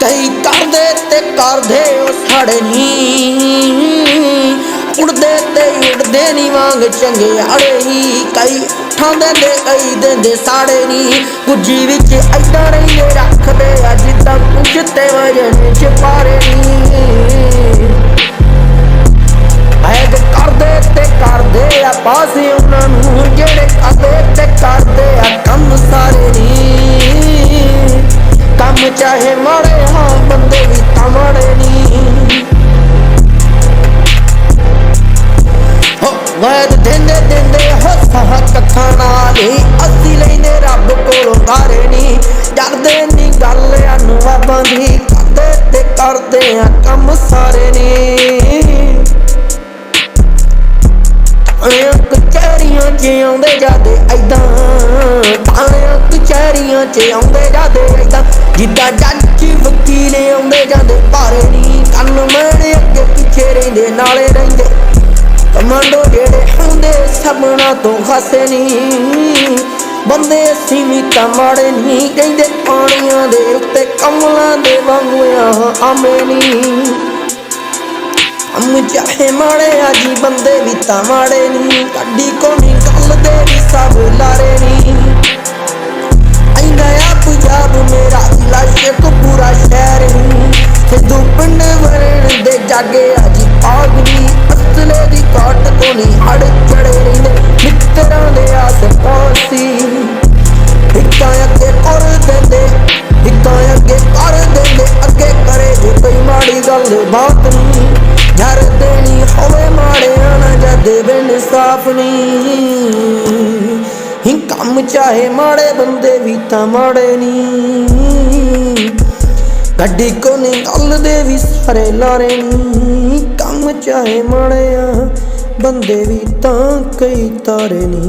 कई करदे ओ साड़े नी उड़दे ते उड़दे नी वांग चंगे आड़े ही कई ठांदे दे कई देंदे साड़े नी कुजी विच ऐदा रहिंदे रखदे आ जिद्दां कुछ ते वजन च पारे नी ऐद करदे आ पास उन्हां नूं जेड़े करदे आ कम सारे नी कम चाहे माड़े हाँ बंदे भी तां माड़े नी वैद देंदे हो साह कत्थां नाल ही अस्सी लैंदे रब कोलों धारे नी डरदे नी गल अनवाबां दी करदे आ कम सारे नी कचहरियां च आउंदे जादे ऐदां कचहरियां च आउंदे जादे ऐदां जिद्दां जज वकील आउंदे जांदे भारे नी कन मैणे अगे पिछे रहिंदे नाले रहिंदे कमांडो जेड़े होंदे सबना तो खासे नी बंदे सीमित माड़े नी रहिंदे पानियां दे उत्ते कमलां दे वांगू आमे नी हम चाहे माड़े आजी बंदे भी तां माड़े नी कड्डी कोनी गल दे भी सब लारे नी नया पंजाब मेरा जिला शेखपुरा शहर नी सिद्धू पिंड वरण दे जागे आजी आग नी असले दी काट कोनी अड़ चढ़े रहिंदे मित्तरां दे आस पासी हिक्कां अगे कर देंदे अगे करे जे कोई माड़ी गल बात नी झर देनी होवे माड़े आना जद बिन साफ नी कम चाहे माड़े बंदे भी तां माड़े नी गड्डी को नी गल दे भी सारे लारे नी कम चाहे माड़े बंदे भी तां कई तारे नी।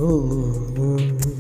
Oh